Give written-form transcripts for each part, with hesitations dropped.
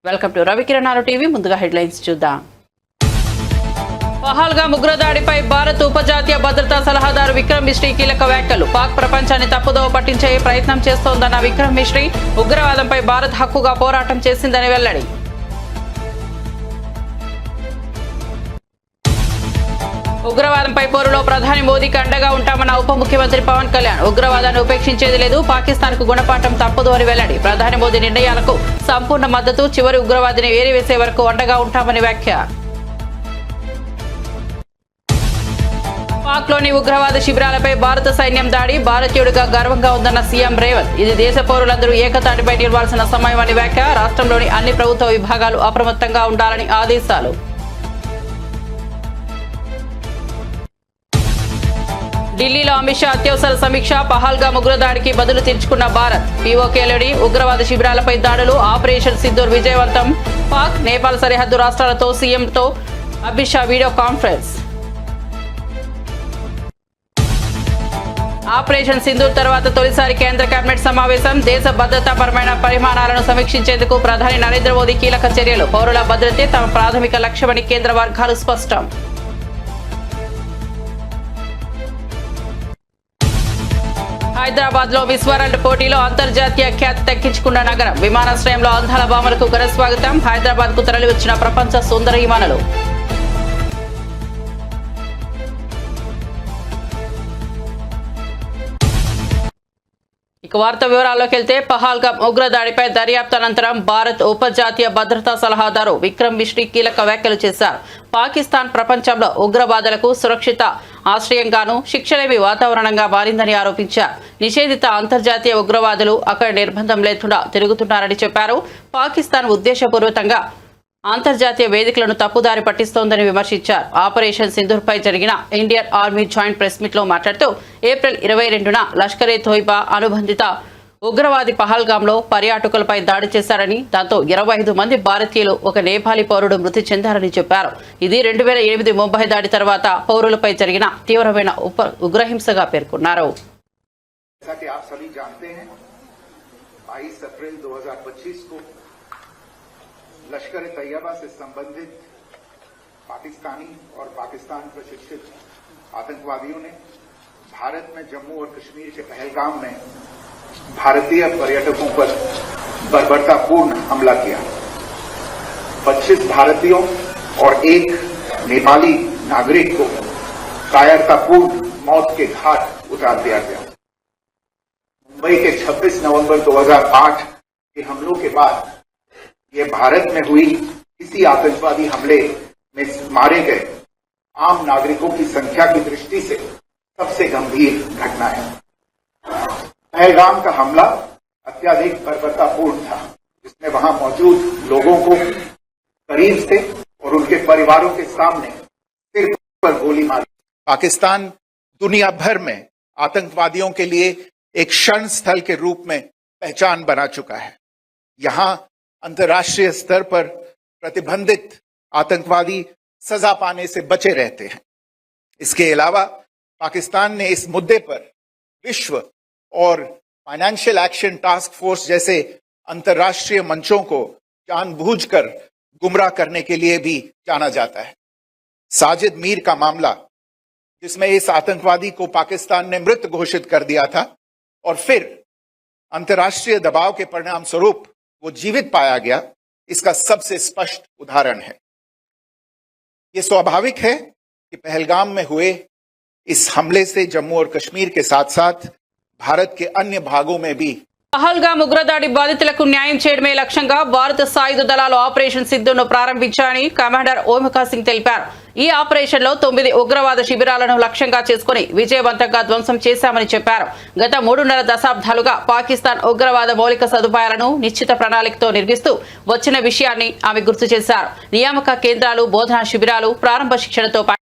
Welcome to Ravikiranalu TV. ముందుగా headlines చూద్దాం. పహల్గామ్ ఉగ్రదాడిపై భారత్ ఉపజాతీయ భద్రతా సలహాదారు విక్రమ్ మిశ్రీ కీలక వ్యాఖ్యలు. పాక్ ప్రపంచాన్ని తప్పుదోవ పట్టించే ప్రయత్నం చేస్తోందన్న విక్రమ్ మిశ్రీ ఉగ్రవాదంపై భారత్ హక్కుగా పోరాటం చేసిందని వెల్లడి. ఉగ్రవాదంపై పోరులో ప్రధాని మోదీకి అండగా ఉంటామన్న ఉప ముఖ్యమంత్రి పవన్ కళ్యాణ్. ఉగ్రవాదాన్ని ఉపేక్షించేది లేదు, పాకిస్తాన్ కు గుణపాఠం తప్పదు అని వెల్లడి. ప్రధాని మోదీ నిర్ణయాలకు సంపూర్ణ మద్దతు, చివరి ఉగ్రవాదిని ఏరివేసే వరకు అండగా ఉంటామని వ్యాఖ్య. పాక్లోని ఉగ్రవాద శిబిరాలపై భారత సైన్యం దాడి, భారతీయుడిగా గర్వంగా ఉందన్న సీఎం రేవంత్. ఇది దేశ పౌరులందరూ ఏకతాటిపై నిలవాల్సిన సమయమని వ్యాఖ్య. రాష్ట్రంలోని అన్ని ప్రభుత్వ విభాగాలు అప్రమత్తంగా ఉండాలని ఆదేశాలు. ఢిల్లీలో అమిత్ షా అత్యవసర సమీక్ష. పహల్గామ్ ఉగ్రదాడికి బదులు తీర్చుకున్న భారత్. పీఓకేలోని ఉగ్రవాద శిబిరాలపై దాడులు, ఆపరేషన్ సింధూర్ విజయవంతం. పాక్, నేపాల్ సరిహద్దు రాష్ట్రాలతో సీఎంతో Amit Shah video conference. Operation Sindoor తర్వాత తొలిసారి కేంద్ర కేబినెట్ సమావేశం. దేశ భద్రతాపరమైన పరిమాణాలను సమీక్షించేందుకు ప్రధాని నరేంద్ర మోదీ కీలక చర్యలు. పౌరుల భద్రతే తమ ప్రాథమిక లక్ష్యమని కేంద్ర వర్గాలు స్పష్టం. హైదరాబాద్ లో మిస్ వరల్డ్ పోటీలో అంతర్జాతీయ ఖ్యాతి దక్కించుకున్న నగరం. విమానాశ్రయంలో అందాల భామలకు ఘన స్వాగతం. హైదరాబాద్ కు తరలి వచ్చిన ప్రపంచ సుందరీమణులు. ఇక వార్త వివరాల్లోకి వెళ్తే, పహల్గామ్ ఉగ్రదాడిపై దర్యాప్తు అనంతరం భారత్ ఉపజాతీయ భద్రతా సలహాదారు విక్రమ్ మిశ్రీ కీలక వ్యాఖ్యలు చేశారు. పాకిస్తాన్ ప్రపంచంలో ఉగ్రవాదులకు సురక్షిత ఆశ్రయంగాను, శిక్షలేమి వాతావరణంగా మారిందని ఆరోపించారు. నిషేధిత అంతర్జాతీయ ఉగ్రవాదులు అక్కడ నిర్బంధం లేకుండా తిరుగుతున్నారని చెప్పారు. పాకిస్తాన్ ఉద్దేశపూర్వకంగా అంతర్జాతీయ వేదికలను తప్పుదారి పట్టిస్తోందని విమర్శించారు. ఆపరేషన్ సింధూర్ పై జరిగిన Indian army joint press meet లో మాట్లాడుతూ, ఏప్రిల్ 22న లష్కరే తోయిబా అనుబంధిత ఉగ్రవాది పహల్గామ్ లో పర్యాటకులపై దాడి చేశారని, దాంతో 25 మంది భారతీయులు, ఒక నేపాలీ పౌరుడు మృతి చెందారని చెప్పారు. ఇది 2008 ముంబై దాడి తర్వాత పౌరులపై జరిగిన తీవ్రమైన ఉగ్రహింసగా పేర్కొన్నారు. लश्कर तैयबा से संबंधित पाकिस्तानी और पाकिस्तान प्रशिक्षित आतंकवादियों ने भारत में जम्मू और कश्मीर के पहलगाम में भारतीय पर्यटकों पर बर्बरतापूर्ण हमला किया. 25 भारतीयों और एक नेपाली नागरिक को कायरतापूर्ण मौत के घाट उतार दिया गया. मुंबई के 26 नवंबर 2008 के हमलों के बाद ये भारत में हुई किसी आतंकवादी हमले में मारे गए आम नागरिकों की संख्या की दृष्टि से सबसे गंभीर घटना है. पहलगाम का हमला अत्याधिक बर्बरतापूर्ण था, जिसमें वहां मौजूद लोगों को करीब से और उनके परिवारों के सामने सिर पर गोली मारी. पाकिस्तान दुनिया भर में आतंकवादियों के लिए एक शरण स्थल के रूप में पहचान बना चुका है. यहां अंतर्राष्ट्रीय स्तर पर प्रतिबंधित आतंकवादी सजा पाने से बचे रहते हैं. इसके अलावा पाकिस्तान ने इस मुद्दे पर विश्व और फाइनेंशियल एक्शन टास्क फोर्स जैसे अंतर्राष्ट्रीय मंचों को जानबूझकर गुमराह करने के लिए भी जाना जाता है. साजिद मीर का मामला, जिसमें इस आतंकवादी को पाकिस्तान ने मृत घोषित कर दिया था और फिर अंतर्राष्ट्रीय दबाव के परिणाम स्वरूप वो जीवित पाया गया, इसका सबसे स्पष्ट उदाहरण है. ये स्वाभाविक है कि पहलगाम में हुए इस हमले से जम्मू और कश्मीर के साथ साथ भारत के अन्य भागों में भी పహల్గామ్ ఉగ్రదాడి బాధితులకు న్యాయం చేయడమే లక్ష్యంగా భారత సాయుధ దళాలు ఆపరేషన్ సింధూర్ను ప్రారంభించారని కమాండర్ ఓమికా సింగ్ తెలిపారు. ఈ ఆపరేషన్ లో 9 ఉగ్రవాద శిబిరాలను లక్ష్యంగా చేసుకుని విజయవంతంగా ధ్వంసం చేశామని చెప్పారు. గత 3.5 దశాబ్దాలుగా పాకిస్తాన్ ఉగ్రవాద మౌలిక సదుపాయాలను నిశ్చిత ప్రణాళికతో నిర్మిస్తూ వచ్చిన విషయాన్ని ఆమె గుర్తు చేశారు. నియామక కేంద్రాలు, బోధనా శిబిరాలు, ప్రారంభ శిక్షణతో పాటు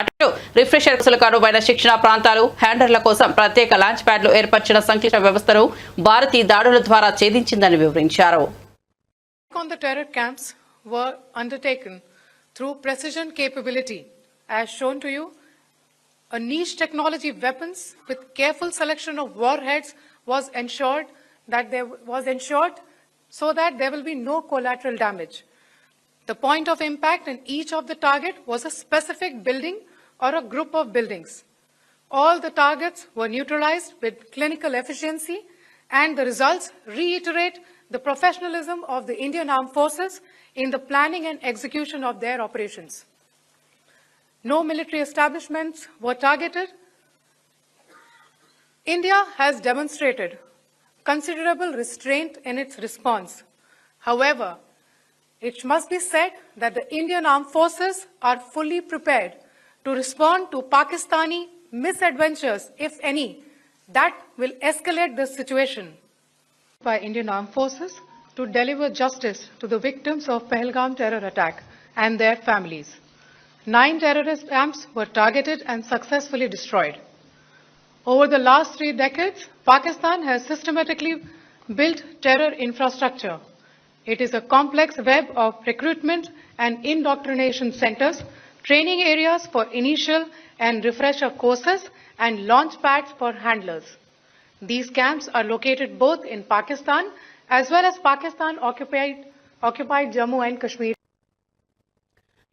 రిఫ్రెషర్ కోర్సులకు అనువైన శిక్షణ ప్రాంతాలు, హ్యాండర్ల కోసం ప్రత్యేక లాంచ్ ప్యాడ్లు ఏర్పరిచిన సంక్లిష్ట వ్యవస్థను భారత్ ఈ దాడుల ద్వారా ఛేదించిందని వివరించారు. Through precision capability, as shown to you, a niche technology weapons with careful selection of warheads was ensured so that there will be no collateral damage. The point of impact in each of the target was a specific building or a group of buildings. All the targets were neutralized with clinical efficiency, and the results reiterate the professionalism of the Indian Armed Forces in the planning and execution of their operations. No military establishments were targeted. India has demonstrated considerable restraint in its response. However, it must be said that the Indian Armed Forces are fully prepared to respond to Pakistani misadventures, if any, that will escalate the situation. By Indian Armed Forces to deliver justice to the victims of Pahalgam terror attack and their families. 9 terrorist camps were targeted and successfully destroyed. Over the last 3 decades, Pakistan has systematically built terror infrastructure. It is a complex web of recruitment and indoctrination centers, training areas for initial and refresher courses, and launch pads for handlers. These camps are located both in Pakistan as well as Pakistan-occupied Jammu and Kashmir.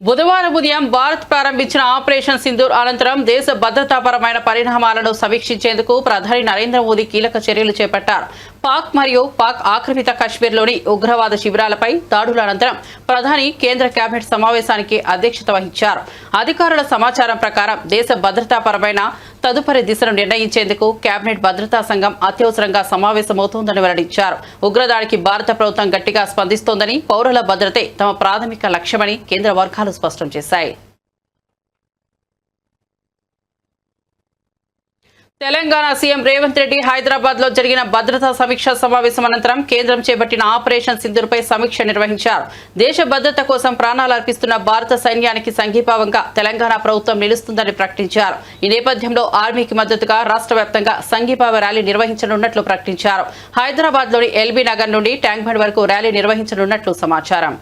బుధవారం ఉదయం భారత్ ప్రారంభించిన operation Sindoor అనంతరం దేశ భద్రతాపరమైన పరిణామాలను సమీక్షించేందుకు ప్రధాని నరేంద్ర మోదీ కీలక చర్యలు చేపట్టారు. పాక్ మరియు పాక్ ఆక్రమిత కశ్మీర్లోని ఉగ్రవాద శిబిరాలపై దాడుల అనంతరం ప్రధాని కేంద్ర కేబినెట్ సమావేశానికి అధ్యక్షత వహించారు. అధికారుల సమాచారం ప్రకారం దేశ భద్రతాపరమైన తదుపరి దిశను నిర్ణయించేందుకు కేబినెట్ భద్రతా సంఘం అత్యవసరంగా సమావేశమవుతోందని వెల్లడించారు. ఉగ్రదాడికి భారత ప్రభుత్వం గట్టిగా స్పందిస్తోందని, పౌరుల భద్రతే తమ ప్రాథమిక లక్ష్యమని కేంద్ర వర్గాలు స్పష్టం చేశాయి. తెలంగాణ సీఎం రేవంత్ రెడ్డి హైదరాబాద్ లో జరిగిన భద్రతా సమీక్ష సమావేశం అనంతరం కేంద్రం చేపట్టిన ఆపరేషన్ సింధూర్పై సమీక్ష నిర్వహించారు. దేశ భద్రత కోసం ప్రాణాలు అర్పిస్తున్న భారత సైన్యానికి సంఘీభావంగా తెలంగాణ ప్రభుత్వం నిలుస్తుందని ప్రకటించారు. ఈ నేపథ్యంలో ఆర్మీకి మద్దతుగా రాష్ట్ర వ్యాప్తంగా సంఘీభావ ర్యాలీ నిర్వహించనున్నట్లు ప్రకటించారు. హైదరాబాద్ లోని ఎల్బీ నగర్ నుండి ట్యాంక్ బండ్ వరకు ర్యాలీ నిర్వహించనున్నట్లు సమాచారం.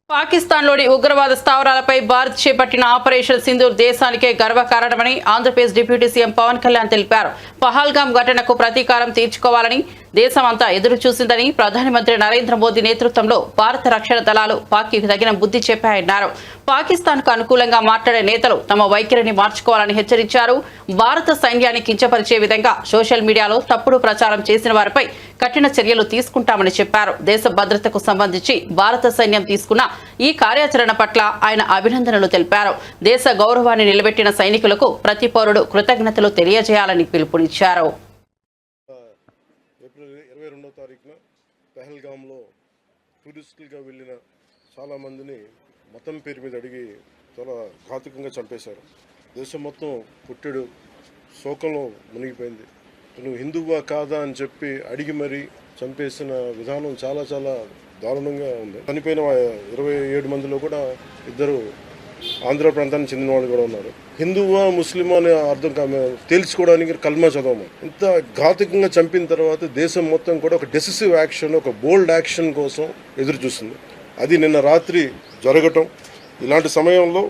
పాకిస్తాన్లోని ఉగ్రవాద స్థావరాలపై భారత్ చేపట్టిన ఆపరేషన్ సింధూర్ దేశానికే గర్వకారణమని ఆంధ్రప్రదేశ్ డిప్యూటీ సీఎం పవన్ కళ్యాణ్ తెలిపారు. పహల్గాం ఘటనకు ప్రతీకారం తీర్చుకోవాలని దేశమంతా ఎదురు చూసిందని, ప్రధానమంత్రి నరేంద్ర మోదీ నేతృత్వంలో భారత రక్షణ దళాలు పాక్కి తగిన బుద్ధి చెప్పాయన్నారు. పాకిస్తాన్ కు అనుకూలంగా మాట్లాడే నేతలు తమ వైఖరిని మార్చుకోవాలని హెచ్చరించారు. భారత సైన్యాన్ని కించపరిచే విధంగా సోషల్ మీడియాలో తప్పుడు ప్రచారం చేసిన వారిపై కఠిన చర్యలు తీసుకుంటామని చెప్పారు. దేశ భద్రతకు సంబంధించి భారత సైన్యం తీసుకున్న ఈ కార్యాచరణ పట్ల ఆయన అభినందనలు తెలిపారు. దేశ గౌరవాన్ని నిలబెట్టిన సైనికులకు ప్రతి పౌరుడు కృతజ్ఞతలు తెలియజేయాలని పిలుపునిచ్చారు. ఏప్రిల్ 22వ తారీఖున పహల్గామ్లో టూరిస్టులుగా వెళ్ళిన చాలామందిని మతం పేరు మీద అడిగి చాలా ఘాతుకంగా చంపేశారు. దేశం మొత్తం పుట్టెడు శోకంలో మునిగిపోయింది. నువ్వు హిందువా కాదా అని చెప్పి అడిగి మరీ చంపేసిన విధానం చాలా చాలా దారుణంగా ఉంది. చనిపోయిన 27 మందిలో కూడా 2 ఆంధ్ర ప్రాంతానికి చెందిన వాళ్ళు కూడా ఉన్నారు. హిందువా ముస్లిమా అనే అర్థం తేల్చుకోవడానికి కల్మా చదవము. ఇంత ఘాతుకంగా చంపిన తర్వాత దేశం మొత్తం కూడా ఒక డెసిసివ్ యాక్షన్, ఒక బోల్డ్ యాక్షన్ కోసం ఎదురు చూస్తుంది. అది నిన్న రాత్రి జరగటం. ఇలాంటి సమయంలో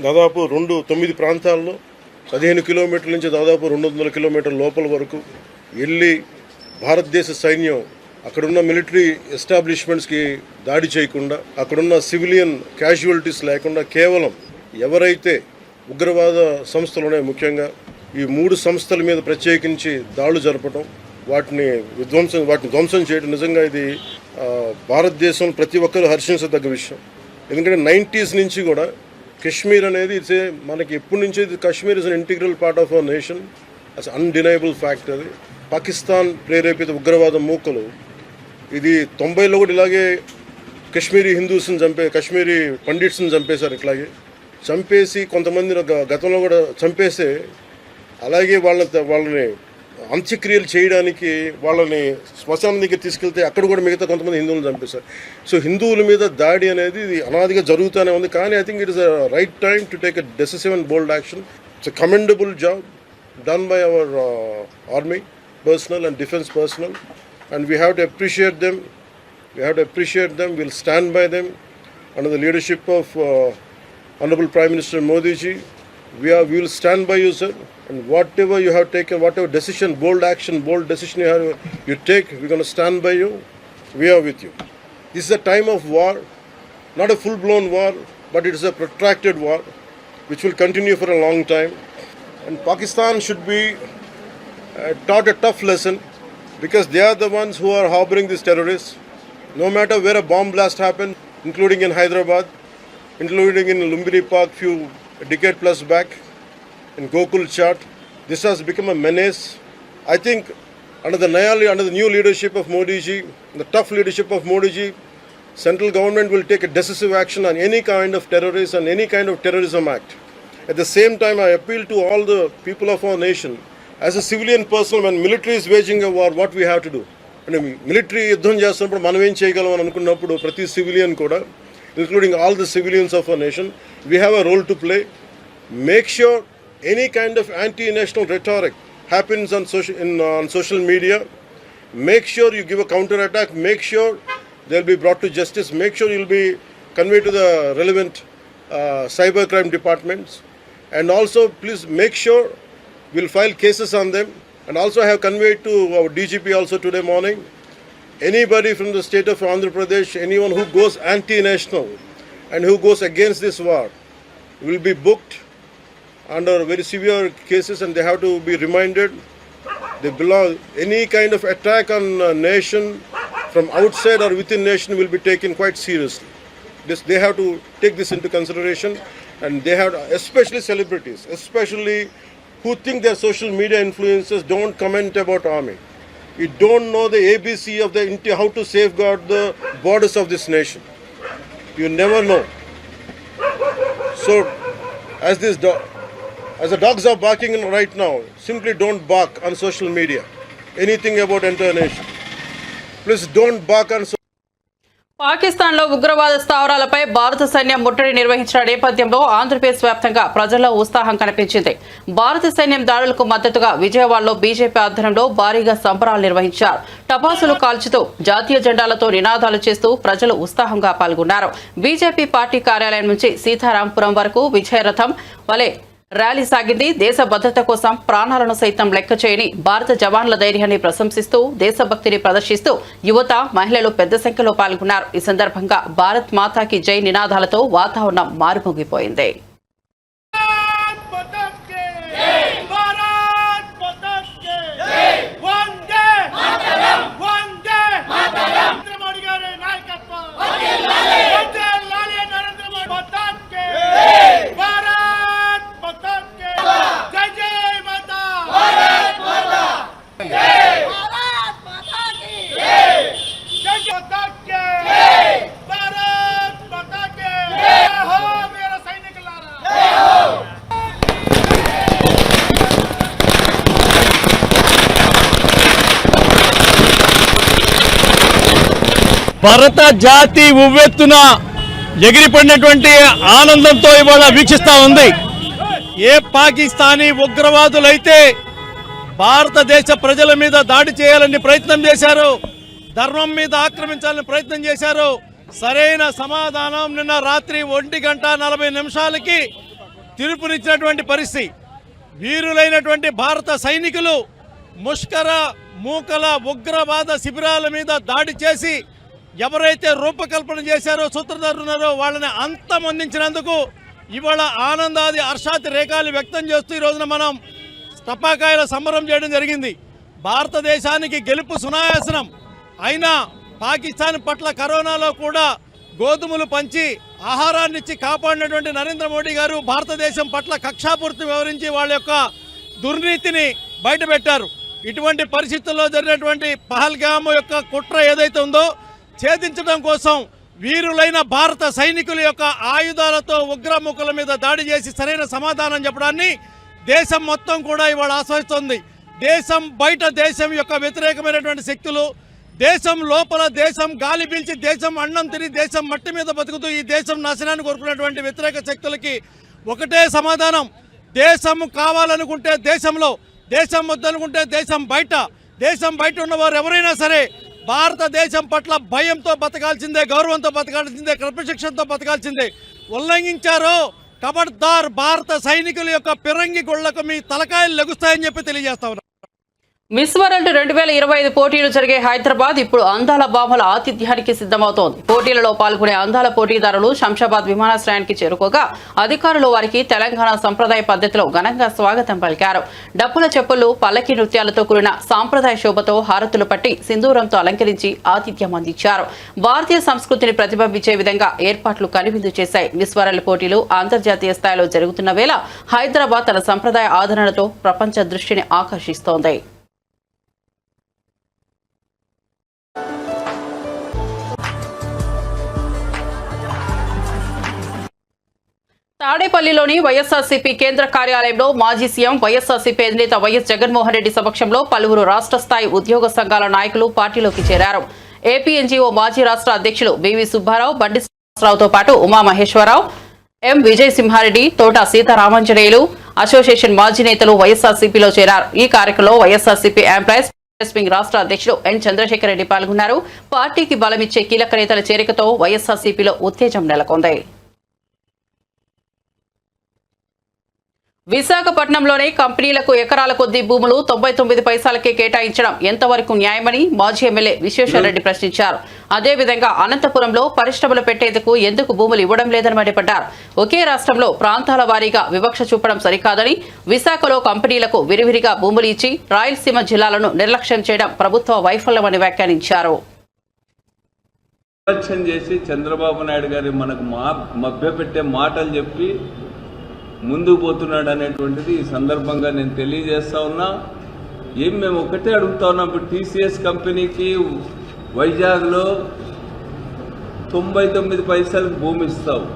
దాదాపు 9 ప్రాంతాల్లో 15 కిలోమీటర్ల నుంచి దాదాపు 200 కిలోమీటర్ల లోపల వరకు వెళ్ళి భారతదేశ సైన్యం అక్కడున్న మిలిటరీ ఎస్టాబ్లిష్మెంట్స్కి దాడి చేయకుండా, అక్కడున్న సివిలియన్ క్యాజువాలిటీస్ లేకుండా కేవలం ఎవరైతే ఉగ్రవాద సంస్థలు ఉన్నాయో, ముఖ్యంగా ఈ 3 సంస్థల మీద ప్రత్యేకించి దాడులు జరపడం, వాటిని ధ్వంసం చేయడం నిజంగా ఇది భారతదేశం ప్రతి ఒక్కరు హర్షించదగ్గ విషయం. ఎందుకంటే 90s నుంచి కూడా కశ్మీర్ అనేది మనకి ఎప్పటి నుంచి Kashmir is an integral part of our nation, as undeniable fact. అది పాకిస్తాన్ ప్రేరేపిత ఉగ్రవాద మూకలు ఇది 90లో కూడా ఇలాగే కశ్మీరీ హిందూస్ని కశ్మీరీ పండిట్స్ని చంపేశారు. ఇట్లాగే చంపేసి కొంతమంది గతంలో కూడా చంపేస్తే అలాగే వాళ్ళని అంత్యక్రియలు చేయడానికి వాళ్ళని శ్మశానం దగ్గర తీసుకెళ్తే అక్కడ కూడా మిగతా కొంతమంది హిందువులను చంపేశారు. సో హిందువుల మీద దాడి అనేది ఇది అనాదిగా జరుగుతూనే ఉంది. కానీ I think it is a right time to take a decisive and bold action. It's a commendable job done by our army personnel and defense personnel, and we have to appreciate them. We'll stand by them under the leadership of Honorable Prime Minister Modi ji. We will stand by you, sir, and whatever you have taken, whatever decision, bold action, bold decision you take, we're going to stand by you. We are with you. This is a time of war, not a full-blown war, but it is a protracted war, which will continue for a long time. And Pakistan should be taught a tough lesson, because they are the ones who are harboring these terrorists. No matter where a bomb blast happened, including in Hyderabad, including in Lumbini Park few decade plus back, in Gokul Chat, this has become a menace. I think under the new leadership of Modi ji, the tough leadership of Modi ji, central government will take a decisive action on any kind of terrorist and any kind of terrorism act. At the same time, I appeal to all the people of our nation, as a civilian person, when military is waging a war, what we have to do? Military యుద్ధం చేస్తున్నప్పుడు మనం ఏం చేయగలం అని అనుకున్నప్పుడు ప్రతి civilian కూడా, including all the civilians of our nation, we have a role to play. Make sure any kind of anti-national rhetoric happens on social media. Make sure you give a counter-attack. Make sure they'll be brought to justice. Make sure you'll be conveyed to the relevant cybercrime departments. And also, please make sure we'll file cases on them. And also I have conveyed to our DGP also today morning, anybody from the state of Andhra Pradesh, anyone who goes anti-national and who goes against this war will be booked under very severe cases, and they have to be reminded they belong. Any kind of attack on a nation from outside or within nation will be taken quite seriously. They have to take this into consideration, and they have to, especially celebrities, especially who think their social media influencers, don't comment about army. You don't know the ABC of how to safeguard the borders of this nation. You never know. So, as the dogs are barking right now, simply don't bark on social media. Anything about entire nation. Please don't bark on social. పాకిస్తాన్లో ఉగ్రవాద స్థావరాలపై భారత సైన్యం ముట్టడి నిర్వహించిన నేపథ్యంలో ఆంధ్రప్రదేశ్ వ్యాప్తంగా ప్రజల్లో ఉత్సాహం కనిపించింది. భారత సైన్యం దాడులకు మద్దతుగా విజయవాడలో బీజేపీ ఆధ్వర్యంలో భారీగా సంబరాలు నిర్వహించారు. టపాసులు కాల్చుతూ జాతీయ జెండాలతో నినాదాలు చేస్తూ ప్రజలు ఉత్సాహంగా పాల్గొన్నారు. బీజేపీ పార్టీ కార్యాలయం నుంచి సీతారాంపురం వరకు విజయరథం వలె ర్యాలీ సాగింది. దేశ భద్రత కోసం ప్రాణాలను సైతం లెక్క చేయని భారత జవాన్ల ధైర్యాన్ని ప్రశంసిస్తూ దేశభక్తిని ప్రదర్శిస్తూ యువత, మహిళలు పెద్ద సంఖ్యలో పాల్గొన్నారు. ఈ సందర్భంగా భారత్ మాతాకి జై నినాదాలతో వాతావరణం మారుమోగిపోయింది. భారత జాతి ఉవ్వెత్తున ఎగిరిపడినటువంటి ఆనందంతో ఇవాళ వీక్షిస్తూ ఉంది. ఏ పాకిస్తానీ ఉగ్రవాదులైతే భారతదేశ ప్రజల మీద దాడి చేయాలని ప్రయత్నం చేశారో, ధర్మం మీద ఆక్రమించాలని ప్రయత్నం చేశారో, సరైన సమాధానం నిన్న రాత్రి 1:40 తీర్పునిచ్చినటువంటి పరిస్థితి. వీరులైనటువంటి భారత సైనికులు ముష్కర మూకల ఉగ్రవాద శిబిరాల మీద దాడి చేసి ఎవరైతే రూపకల్పన చేశారో, సూత్రధారున్నారో వాళ్ళని అంతమొందించినందుకు ఇవాళ ఆనందాది హర్షాతి రేఖలు వ్యక్తం చేస్తూ ఈ రోజున మనం టపాకాయల సంబరం చేయడం జరిగింది. భారతదేశానికి గెలుపు సునాయాసనం అయినా పాకిస్తాన్ పట్ల కరోనాలో కూడా గోధుమలు పంచి ఆహారాన్ని ఇచ్చి కాపాడినటువంటి నరేంద్ర మోడీ గారు భారతదేశం పట్ల కక్షాపూర్తి వివరించి వాళ్ళ యొక్క దుర్నీతిని బయటపెట్టారు. ఇటువంటి పరిస్థితుల్లో జరిగినటువంటి పహల్గామ్ యొక్క కుట్ర ఏదైతే ఉందో ఛేదించడం కోసం వీరులైన భారత సైనికుల యొక్క ఆయుధాలతో ఉగ్రముఖుల మీద దాడి చేసి సరైన సమాధానం చెప్పడాన్ని దేశం మొత్తం కూడా ఇవాళ ఆస్వాదిస్తోంది. దేశం బయట దేశం యొక్క వ్యతిరేకమైనటువంటి శక్తులు, దేశం లోపల దేశం గాలి పీల్చి దేశం అన్నం తిని దేశం మట్టి మీద బతుకుతూ ఈ దేశం నాశనాన్ని కోరుకున్నటువంటి వ్యతిరేక శక్తులకి ఒకటే సమాధానం. దేశం కావాలనుకుంటే దేశంలో, దేశం వద్దనుకుంటే దేశం బయట ఉన్నవారు ఎవరైనా సరే భారతదేశం పట్ల భయంతో బతకాల్సిందే, గౌరవంతో బతకాల్సిందే, క్రమశిక్షణతో బతకాల్సిందే. ఉల్లంఘించారో ఖబర్దార్ భారత సైనికుల యొక్క పిరంగి గొళ్లకు మీ తలకాయలు లెగుస్తాయని చెప్పి తెలియజేస్తా ఉన్నారు. మిస్ వరల్డ్ 2025 పోటీలు జరిగే హైదరాబాద్ ఇప్పుడు అందాల బామల ఆతిథ్యానికి సిద్ధమవుతోంది. పోటీలలో పాల్గొనే అందాల పోటీదారులు శంషాబాద్ విమానాశ్రయానికి చేరుకోగా అధికారులు వారికి తెలంగాణ సంప్రదాయ పద్ధతిలో ఘనంగా స్వాగతం పలికారు. డప్పుల చెప్పులు, పల్లకి నృత్యాలతో కూడిన సాంప్రదాయ శోభతో హారతులు పట్టి సింధూరంతో అలంకరించి ఆతిథ్యం అందించారు. భారతీయ సంస్కృతిని ప్రతిబింబించే విధంగా ఏర్పాట్లు కనువిందు చేశాయి. మిస్ వరల్డ్ పోటీలు అంతర్జాతీయ స్థాయిలో జరుగుతున్న వేళ హైదరాబాద్ తన సంప్రదాయ ఆదరణతో ప్రపంచ దృష్టిని ఆకర్షిస్తోంది. తాడేపల్లిలోని వైఎస్ఆర్సీపీ కేంద్ర కార్యాలయంలో మాజీ సీఎం వైఎస్ఆర్సీపీ అధినేత వైఎస్ జగన్మోహన్ రెడ్డి సమక్షంలో పలువురు రాష్ట్ర స్థాయి ఉద్యోగ సంఘాల నాయకులు పార్టీలోకి చేరారు. ఏపీ ఎన్జీఓ మాజీ రాష్ట్ర అధ్యక్షులు బివి సుబ్బారావు, బండి శ్రీనివాసరావుతో పాటు ఉమామహేశ్వరరావు, ఎం విజయసింహారెడ్డి, తోట సీతారామాంజనేయులు అసోసియేషన్ మాజీ నేతలు వైఎస్ఆర్సీపీలో చేరారు. ఈ కార్యక్రమంలో వైఎస్ఆర్సీపీ ఎంప్లాయీస్ వింగ్ రాష్ట్ర అధ్యక్షుడు ఎన్ చంద్రశేఖర్ రెడ్డి పాల్గొన్నారు. పార్టీకి బలమిచ్చే కీలక నేతల చేరికతో వైఎస్ఆర్సీపీలో ఉత్తేజం నెలకొంది. విశాఖపట్నంలోనే కంపెనీలకు ఎకరాల కొద్దీ భూములు 99 పైసలకే కేటాయించడం ఎంతవరకు న్యాయమని మాజీ ఎమ్మెల్యే విశ్వేశ్వరరెడ్డి ప్రశ్నించారు. అదేవిధంగా అనంతపురంలో పరిశ్రమలు పెట్టేందుకు ఎందుకు భూములు ఇవ్వడం లేదని మండిపడ్డారు. ఒకే రాష్ట్రంలో ప్రాంతాల వారీగా వివక్ష చూపడం సరికాదని, విశాఖలో కంపెనీలకు విరివిరిగా భూములు ఇచ్చి రాయలసీమ జిల్లాలను నిర్లక్ష్యం చేయడం ప్రభుత్వ వైఫల్యమని వ్యాఖ్యానించారు. చంద్రబాబు నాయుడు గారి మనకు మభ్యపెట్టే మాటలు చెప్పి ముందుకు పోతున్నాడు అనేటువంటిది ఈ సందర్భంగా నేను తెలియజేస్తా ఉన్నా. మేము ఒకటే అడుగుతా ఉన్నాం. ఇప్పుడు టీసీఎస్ కంపెనీకి వైజాగ్లో 99 పైసలకు భూమి ఇస్తావు.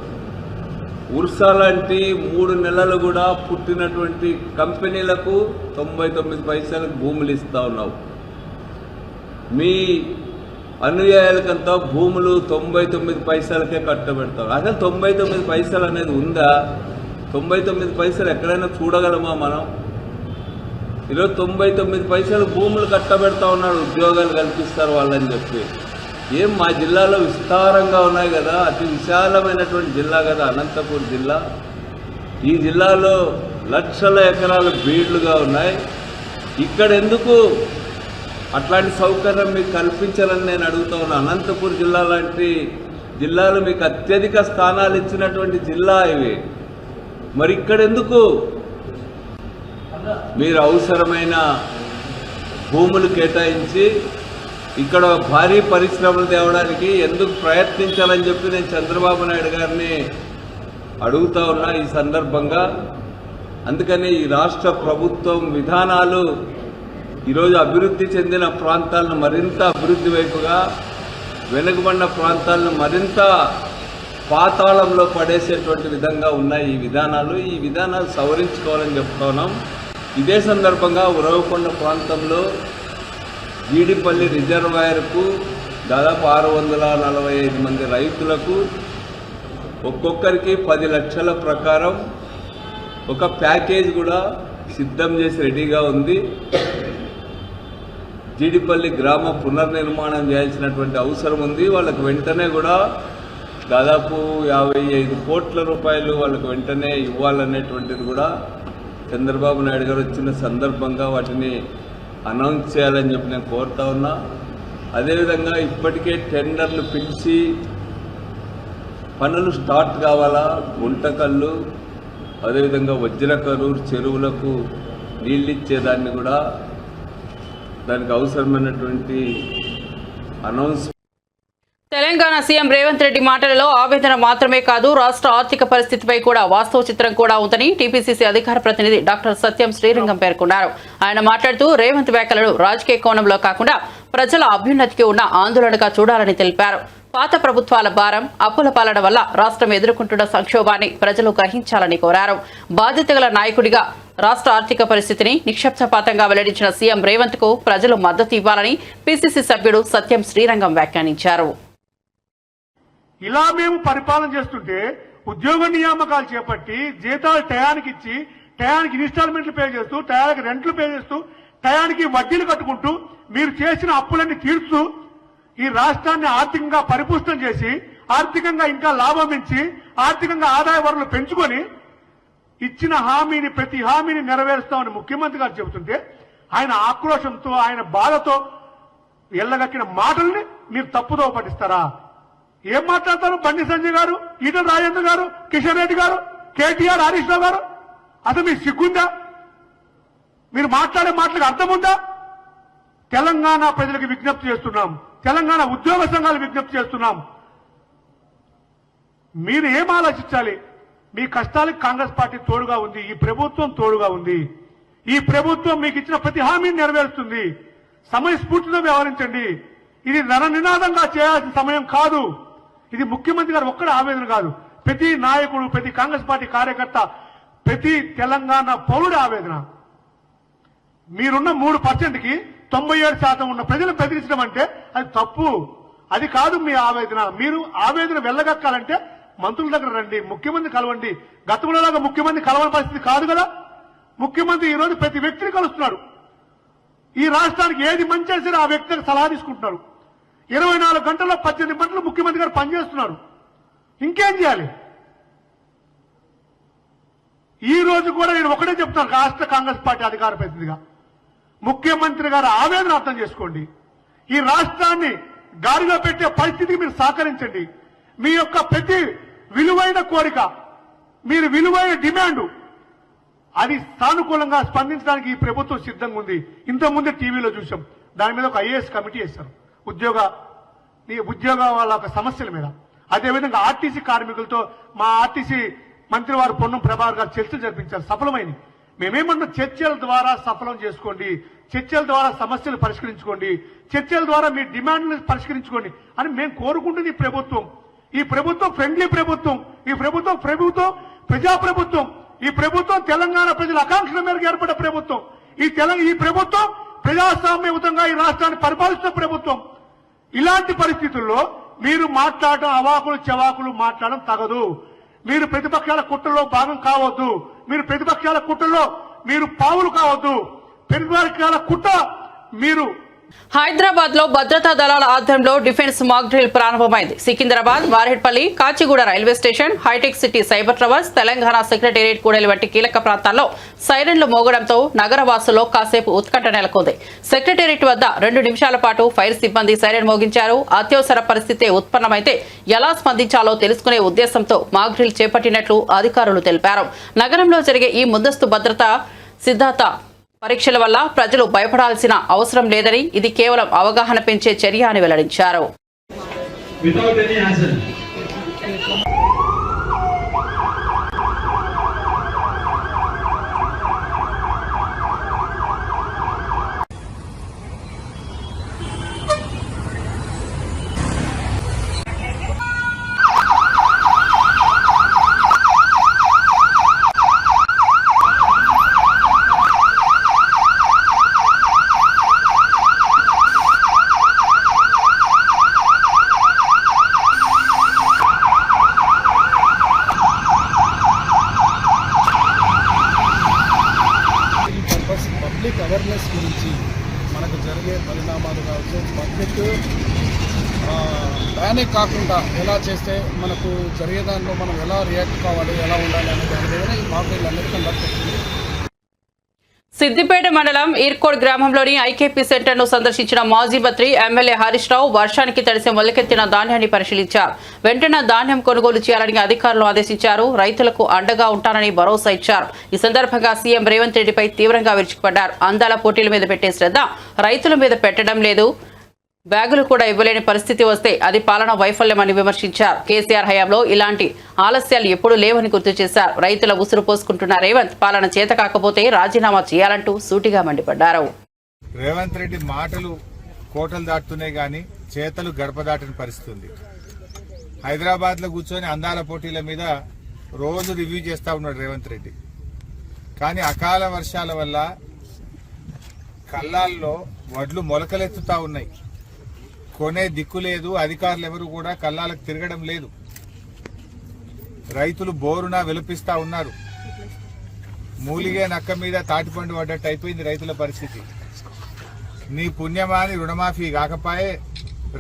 ఉర్సా లాంటి 3 నెలలు కూడా పుట్టినటువంటి కంపెనీలకు 99 పైసలకు భూములు ఇస్తా ఉన్నావు. మీ అనుయాయులకంతా భూములు 99 పైసలకే కట్టబెడతావు. అసలు 99 పైసలు అనేది ఉందా? 99 పైసలు ఎక్కడైనా చూడగలమా మనం? ఈరోజు 99 పైసలు భూములు కట్టబెడతా ఉన్నాడు, ఉద్యోగాలు కల్పిస్తారు వాళ్ళని చెప్పి. మా జిల్లాలో విస్తారంగా ఉన్నాయి కదా, అతి విశాలమైనటువంటి జిల్లా కదా అనంతపూర్ జిల్లా. ఈ జిల్లాలో లక్షల ఎకరాలు బీడ్లుగా ఉన్నాయి. ఇక్కడ ఎందుకు అట్లాంటి సౌకర్యం మీకు కల్పించాలని నేను అడుగుతా ఉన్నా. అనంతపూర్ జిల్లా లాంటి జిల్లాలు మీకు అత్యధిక స్థానాలు ఇచ్చినటువంటి జిల్లా ఇవి. మరి ఇక్కడ ఎందుకు మీరు అవసరమైన భూములు కేటాయించి ఇక్కడ భారీ పరిశ్రమలు తేవడానికి ఎందుకు ప్రయత్నించాలని చెప్పి నేను చంద్రబాబు నాయుడు గారిని అడుగుతా ఉన్నా ఈ సందర్భంగా. అందుకని ఈ రాష్ట్ర ప్రభుత్వం విధానాలు ఈరోజు అభివృద్ధి చెందిన ప్రాంతాలను మరింత అభివృద్ధి వైపుగా, వెనుకబడిన ప్రాంతాలను మరింత పాతాళంలో పడేసేటువంటి విధంగా ఉన్నాయి ఈ విధానాలు సవరించుకోవాలని చెప్తున్నాం. ఇదే సందర్భంగా ఉరవకొండ ప్రాంతంలో జీడిపల్లి రిజర్వాయర్కు దాదాపు 645 మంది రైతులకు ఒక్కొక్కరికి 10 లక్షల ప్రకారం ఒక ప్యాకేజ్ కూడా సిద్ధం చేసి రెడీగా ఉంది. జీడిపల్లి గ్రామ పునర్నిర్మాణం చేయాల్సినటువంటి అవసరం ఉంది. వాళ్ళకు వెంటనే కూడా దాదాపు 55 కోట్ల రూపాయలు వాళ్ళకు వెంటనే ఇవ్వాలనేటువంటిది కూడా చంద్రబాబు నాయుడు గారు వచ్చిన సందర్భంగా వాటిని అనౌన్స్ చేయాలని చెప్పి నేను కోరుతా ఉన్నా. అదేవిధంగా ఇప్పటికే టెండర్లు పిలిచి పనులు స్టార్ట్ కావాలా. గుంటకల్లు, అదేవిధంగా వజ్రకరూరు చెరువులకు నీళ్ళిచ్చేదాన్ని కూడా దానికి అవసరమైనటువంటి అనౌన్స్. తెలంగాణ సీఎం రేవంత్ రెడ్డి మాటలలో ఆవేదన మాత్రమే కాదు, రాష్ట్ర ఆర్థిక పరిస్థితిపై కూడా వాస్తవ చిత్రం కూడా ఉందని టీపీసీసీ అధికార ప్రతినిధి డాక్టర్ సత్యం శ్రీరంగం పేర్కొన్నారు. ఆయన మాట్లాడుతూ రేవంత్ వ్యాఖ్యలను రాజకీయ కోణంలో కాకుండా ప్రజల అభ్యున్నతికి ఉన్న ఆందోళనగా చూడాలని తెలిపారు. పాత ప్రభుత్వాల భారం, అప్పుల పాలన వల్ల రాష్ట్రం ఎదుర్కొంటున్న సంక్షోభాన్ని ప్రజలు గ్రహించాలని కోరారు. బాధ్యత గల నాయకుడిగా రాష్ట్ర ఆర్థిక పరిస్థితిని నిక్షేపపాతంగా వెల్లడించిన సీఎం రేవంత్ కు ప్రజలు మద్దతు ఇవ్వాలని పీసీసీ సభ్యుడు సత్యం శ్రీరంగం వ్యాఖ్యానించారు. ఇలా మేము పరిపాలన చేస్తుంటే ఉద్యోగ నియామకాలు చేపట్టి జీతాలు టయానికి ఇచ్చి, టయానికి ఇన్స్టాల్మెంట్లు పే చేస్తూ, టయానికి రెంట్లు పే చేస్తూ, టయానికి వడ్డీలు కట్టుకుంటూ, మీరు చేసిన అప్పులన్నీ తీర్చుతూ ఈ రాష్ట్రాన్ని ఆర్థికంగా పరిపుష్టం చేసి, ఆర్థికంగా ఇంకా లాభం ఇచ్చి, ఆర్థికంగా ఆదాయ వనరులు పెంచుకొని ఇచ్చిన హామీని, ప్రతి హామీని నెరవేరుస్తామని ముఖ్యమంత్రి గారు చెబుతుంటే ఆయన ఆక్రోశంతో, ఆయన బాధతో ఎల్లగక్కిన మాటల్ని మీరు తప్పుదో పట్టిస్తారా? ఏం మాట్లాడతారు బండి సంజయ్ గారు, ఈటల రాజేంద్ర గారు, కిషన్ రెడ్డి గారు, కేటీఆర్, హరీష్ రావు గారు? అసలు మీకు సిగ్గుందా? మీరు మాట్లాడే మాటలకు అర్థం ఉందా? తెలంగాణ ప్రజలకు విజ్ఞప్తి చేస్తున్నాం, తెలంగాణ ఉద్యోగ సంఘాలకు విజ్ఞప్తి చేస్తున్నాం. మీరు ఏం ఆలోచించాలి? మీ కష్టాలకు కాంగ్రెస్ పార్టీ తోడుగా ఉంది, ఈ ప్రభుత్వం తోడుగా ఉంది. ఈ ప్రభుత్వం మీకు ఇచ్చిన ప్రతి హామీని నెరవేరుస్తుంది. సమయస్ఫూర్తితో వ్యవహరించండి. ఇది నరనినాదంగా చేయాల్సిన సమయం కాదు. ఇది ముఖ్యమంత్రి గారు ఒక్కడే ఆవేదన కాదు, ప్రతి నాయకుడు, ప్రతి కాంగ్రెస్ పార్టీ కార్యకర్త, ప్రతి తెలంగాణ పౌరుడి ఆవేదన. మీరున్న 3%కి 97% ఉన్న ప్రజలు బెదిరించడం అంటే అది తప్పు. అది కాదు మీ ఆవేదన. మీరు ఆవేదన వెళ్ళగక్కాలంటే మంత్రుల దగ్గర రండి, ముఖ్యమంత్రి కలవండి. గతంలోలాగా ముఖ్యమంత్రి కలవని పరిస్థితి కాదు కదా. ముఖ్యమంత్రి ఈ రోజు ప్రతి వ్యక్తిని కలుస్తున్నాడు. ఈ రాష్ట్రానికి ఏది మంచి సరే ఆ వ్యక్తికి సలహా తీసుకుంటున్నారు. 24 గంటల్లో 18 గంటలు ముఖ్యమంత్రి గారు పనిచేస్తున్నారు. ఇంకేం చేయాలి? ఈ రోజు కూడా నేను ఒకటే చెప్తాను, రాష్ట్ర కాంగ్రెస్ పార్టీ అధికార ప్రతినిధిగా, ముఖ్యమంత్రి గారు ఆవేదన అర్థం చేసుకోండి. ఈ రాష్ట్రాన్ని గాడిలో పెట్టే పరిస్థితికి మీరు సహకరించండి. మీ యొక్క ప్రతి విలువైన కోరిక, మీరు విలువైన డిమాండ్, అది సానుకూలంగా స్పందించడానికి ఈ ప్రభుత్వం సిద్ధంగా ఉంది. ఇంతకుముందే టీవీలో చూసాం, దాని మీద ఒక ఐఏఎస్ కమిటీ వేశారు ఉద్యోగ వాళ్ళ సమస్యల మీద. అదేవిధంగా ఆర్టీసీ కార్మికులతో మా ఆర్టీసీ మంత్రి వారు పొన్నం ప్రభాకర్ గారు చర్చలు జరిపించారు, సఫలమైంది. మేమేమన్నా చర్చల ద్వారా సఫలం చేసుకోండి, చర్చల ద్వారా సమస్యలు పరిష్కరించుకోండి, చర్చల ద్వారా మీ డిమాండ్లు పరిష్కరించుకోండి అని మేము కోరుకుంటుంది ఈ ప్రభుత్వం. ఈ ప్రభుత్వం ఫ్రెండ్లీ ప్రభుత్వం, ఈ ప్రభుత్వం ప్రజాప్రభుత్వం, ఈ ప్రభుత్వం తెలంగాణ ప్రజల ఆకాంక్షల మేరకు ఏర్పడ్డ ప్రభుత్వం. ఈ ప్రభుత్వం ప్రజాస్వామ్యయుతంగా ఈ రాష్ట్రాన్ని పరిపాలిస్తున్న ప్రభుత్వం. ఇలాంటి పరిస్థితుల్లో మీరు మాట్లాడడం, అవాకులు చెవాకులు మాట్లాడడం తగదు. మీరు ప్రతిపక్షాల కుట్రలో భాగం కావద్దు. మీరు ప్రతిపక్షాల కుట్రలో మీరు పావులు కావద్దు. ప్రతిపక్షాల కుట్ర మీరు. హైదరాబాద్ లో భద్రతా దళాల ఆధ్వర్యంలో డిఫెన్స్ మాక్ డ్రిల్ ప్రారంభమైంది. Secunderabad, Varedpally, Kacheguda railway station, Hitec City, Cyber Towers, Telangana secretariat కూడలి వంటి కీలక ప్రాంతాల్లో సైరన్లు మోగడంతో నగర వాసుల్లో కాసేపు ఉత్కంఠ నెలకొంది. సెక్రటేరియట్ వద్ద 2 నిమిషాల పాటు ఫైర్ సిబ్బంది సైరన్ మోగించారు. అత్యవసర పరిస్థితి ఉత్పన్నమైతే ఎలా స్పందించాలో తెలుసుకునే ఉద్దేశంతో మాక్ డ్రిల్ చేపట్టినట్లు అధికారులు తెలిపారు. నగరంలో జరిగే ఈ ముందస్తు భద్రతా సిద్ధాంత పరీక్షల వల్ల ప్రజలు భయపడాల్సిన అవసరం లేదని, ఇది కేవలం అవగాహన పెంచే చర్య అని వెల్లడించారు. పబ్లిక్ అవేర్నెస్ గురించి మనకు జరిగే పరిణామాలు కావచ్చు, పబ్లిక్ ప్యానిక్ కాకుండా ఎలా చేస్తే మనకు జరిగే దానిలో మనం ఎలా రియాక్ట్ కావాలి, ఎలా ఉండాలి అనే దాని మీద ఈ మాక్ డ్రిల్ అనేది కండక్ట్ అవుతుంది. సిద్దిపేట మండలం ఈర్కోడ్ గ్రామంలోని ఐకేపీ సెంటర్ ను సందర్శించిన మాజీ మంత్రి ఎమ్మెల్యే హరీష్ రావు వర్షానికి తడిసి మొలకెత్తిన ధాన్యాన్ని పరిశీలించారు. వెంటనే ధాన్యం కొనుగోలు చేయాలని అధికారులు ఆదేశించారు. రైతులకు అండగా ఉంటానని భరోసా ఇచ్చారు. ఈ సందర్భంగా సీఎం రేవంత్ రెడ్డిపై తీవ్రంగా విరుచుకుపడ్డారు. అందాల పోటీల మీద పెట్టే శ్రద్ధ రైతుల మీద పెట్టడం లేదు. బ్యాగులు కూడా ఇవ్వలేని పరిస్థితి వస్తే అది పాలన వైఫల్యమని విమర్శించారు. కేసీఆర్ హయాంలో ఇలాంటి ఆలస్యాలు ఎప్పుడూ లేవని గుర్తు చేశారు. రైతుల ఉసురు పోసుకుంటున్న రేవంత్ పాలన చేత కాకపోతే రాజీనామా చేయాలంటూ సూటిగా మండిపడ్డారు. రేవంత్ రెడ్డి మాటలు కోటలు దాటుతున్నాయి గాని చేతలు గడప దాటిన పరిస్థితి ఉంది. హైదరాబాద్ లో కూర్చొని అందాల పోటీల మీద రోజు రివ్యూ చేస్తా ఉన్నాడు రేవంత్ రెడ్డి. కానీ అకాల వర్షాల వల్ల కల్లాల్లో వడ్లు మొలకలెత్తుతా ఉన్నాయి. కొనే దిక్కు లేదు. అధికారులు ఎవరు కూడా కల్లాలకు తిరగడం లేదు. రైతులు బోరున విలపిస్తా ఉన్నారు. మూలిగే నక్క మీద తాటిపండు పడ్డట్టు అయిపోయింది రైతుల పరిస్థితి. నీ పుణ్యమాని రుణమాఫీ కాకపాయే,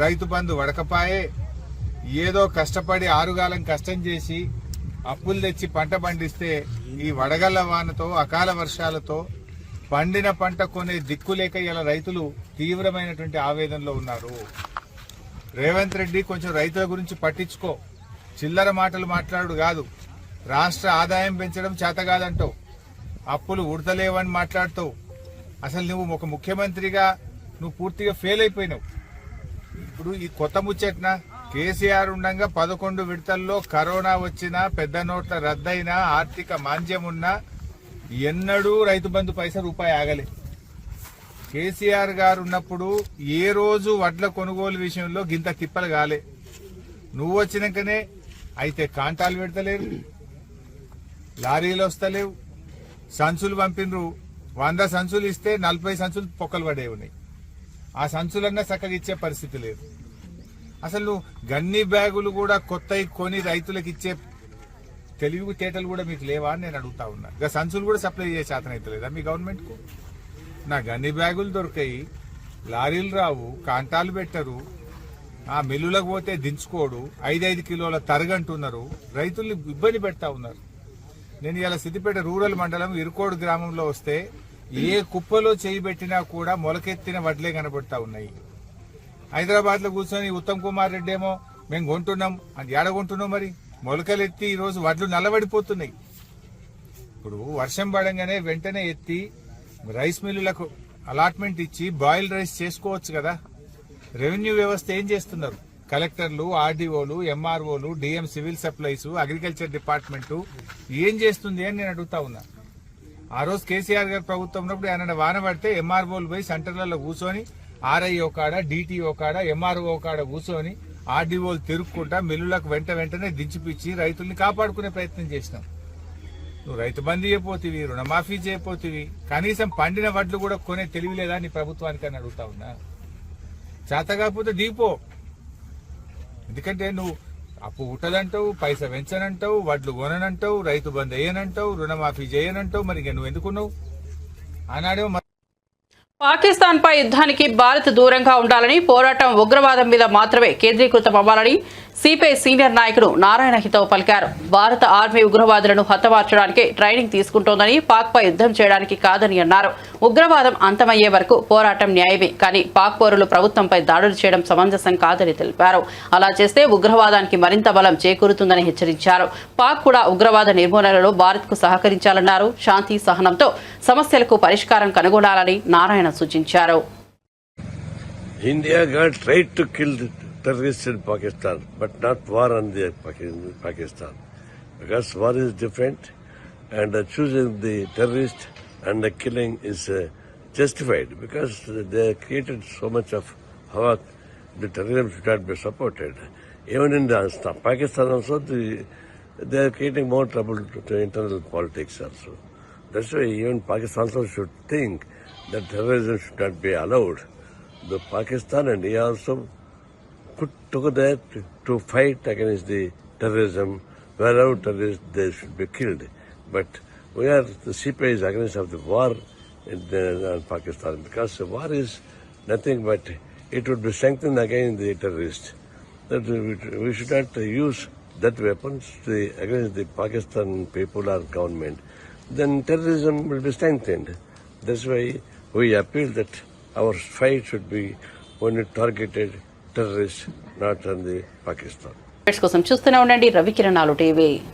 రైతు బంధు వడకపాయే, ఏదో కష్టపడి ఆరుగాలం కష్టం చేసి అప్పులు తెచ్చి పంట పండిస్తే ఈ వడగళ్ల వానతో అకాల వర్షాలతో పండిన పంట కొనే దిక్కులేక ఇలా రైతులు తీవ్రమైనటువంటి ఆవేదనలో ఉన్నారు. రేవంత్ రెడ్డి కొంచెం రైతుల గురించి పట్టించుకో. చిల్లర మాటలు మాట్లాడు కాదు. రాష్ట్ర ఆదాయం పెంచడం చేత కాదంటావు, అప్పులు ఉడతలేవని మాట్లాడుతావు. అసలు నువ్వు ఒక ముఖ్యమంత్రిగా నువ్వు పూర్తిగా ఫెయిల్ అయిపోయినావు. ఇప్పుడు ఈ కొత్త ముచ్చట్న కేసీఆర్ ఉండగా 11 విడతల్లో కరోనా వచ్చినా, పెద్ద నోట్ల రద్దయినా, ఆర్థిక మాంద్యం ఉన్నా ఎన్నడూ రైతు బంధు పైసా రూపాయి ఆగలే. కేసీఆర్ గారు ఉన్నప్పుడు ఏ రోజు వడ్ల కొనుగోలు విషయంలో గింత తిప్పలు కాలే. నువ్వు వచ్చినాకనే అయితే కాంటాలు పెడతలేరు, లారీలు వస్తలేవు, సంచులు పంపినరు. 100 సంచులు ఇస్తే 40 సంచులు పొక్కలు పడే ఉన్నాయి. ఆ సంచులన్నా చక్కగా ఇచ్చే పరిస్థితి లేదు. అసలు నువ్వు గన్ని బ్యాగులు కూడా కొత్తవి కొని రైతులకు ఇచ్చే తెలివి తేటలు కూడా మీకు లేవా అని నేను అడుగుతా ఉన్నా. ఇక సంచులు కూడా సప్లై చేసే శాతం అయితే లేదా మీ గవర్నమెంట్ కు? నా గన్ని బ్యాగులు దొరికాయి, లారీలు రావు, కాంటాలు పెట్టరు, ఆ మిల్లులకు పోతే దించుకోడు, 5 కిలోల తరగంటున్నారు, రైతుల్ని ఇబ్బంది పెడతా ఉన్నారు. నేను ఇలా సిద్దిపేట రూరల్ మండలం ఇరుకోడు గ్రామంలో వస్తే ఏ కుప్పలో చేయి పెట్టినా కూడా మొలకెత్తిన వడ్లే కనబడతా ఉన్నాయి. హైదరాబాద్ లో కూర్చొని ఉత్తమ్ కుమార్ రెడ్డి ఏమో మేము కొంటున్నాం అని ఏడగొంటున్నాం. మరి మొలకలెత్తి ఈ రోజు వడ్లు నల్లబడిపోతున్నాయి. ఇప్పుడు వర్షం పడంగానే వెంటనే ఎత్తి రైస్ మిల్లులకు అలాట్మెంట్ ఇచ్చి బాయిల్ రైస్ చేసుకోవచ్చు కదా. రెవెన్యూ వ్యవస్థ ఏం చేస్తున్నారు? కలెక్టర్లు, ఆర్డీఓలు, ఎంఆర్ఓలు, DM civil supplies, agriculture department ఏం చేస్తుంది అని నేను అడుగుతా ఉన్నా. ఆ రోజు కేసీఆర్ గారి ప్రభుత్వం ఉన్నప్పుడు ఆయన వాన పడితే ఎంఆర్ఓలు పోయి సెంటర్లలో కూర్చొని ఆర్ఐఓ కాడ, డిటిఓ కాడ, ఎంఆర్ఓ కాడ కూర్చొని ఆర్డీఓలు తిరుక్కుంటా మిల్లులకు వెంటనే దించిపిచ్చి రైతుల్ని కాపాడుకునే ప్రయత్నం చేసినాం. నువ్వు రైతు బంధు చేయపోతివి, రుణమాఫీ చేయపోతివి, కనీసం పండిన వడ్లు కూడా కొనే తెలివి లేదా నీ ప్రభుత్వానికి అని అడుగుతా ఉన్నా. చేత కాకపోతే దిగిపో. ఎందుకంటే నువ్వు అప్పు ఉట్టదంటావు, పైసా పెంచనంటావు, వడ్లు కొననంటావు, రైతు బంధు వేయనంటావు, రుణమాఫీ చేయనంటావు. మరి ఇక నువ్వు ఎందుకున్నావు? ఆనాడేమో పాకిస్తాన్ పై యుద్ధానికి భారత్ దూరంగా ఉండాలని, పోరాటం ఉగ్రవాదం మీద మాత్రమే కేంద్రీకృతం అవ్వాలని సిపిఐ సీనియర్ నాయకుడు నారాయణ హితవు పలికారు. భారత ఆర్మీ ఉగ్రవాదులను హతమార్చడానికి ట్రైనింగ్ తీసుకుంటోందని, పాక్ పై యుద్ధం చేయడానికి కాదని అన్నారు. ఉగ్రవాదం అంతమయ్యే వరకు పోరాటం న్యాయమే, కానీ పాక్ పౌరులు ప్రభుత్వంపై దాడులు చేయడం సమంజసం కాదని తెలిపారు. అలా చేస్తే ఉగ్రవాదానికి మరింత బలం చేకూరుతుందని హెచ్చరించారు. పాక్ కూడా ఉగ్రవాద నిర్మూలనలో భారత్ కు సహకరించాలన్నారు. శాంతి సహనంతో సమస్యలకు పరిష్కారం కనుగొనాలని నారాయణ సూచించారు. India got tried to kill the terrorists in Pakistan, but not war on the Pakistan, because war is different, and choosing the terrorist and the killing is justified because they created so much of havoc. The terrorism should not be supported. Even in Pakistan also, they are creating more trouble to internal politics also. That's why even Pakistan also should think that terrorism should not be allowed. The Pakistan and India also put together to fight against the terrorism. Wherever terrorists, they should be killed. But the CPI is against of the war in Pakistan, because the war is nothing but it would be strengthened against the terrorists. That we should not use that weapons against the Pakistan people or government. Then terrorism will be strengthened. That's why we appeal that our fight should be only targeted terrorists, not on the Pakistan. కోసం చూస్తూనే ఉండండి రవికిరణాలు TV.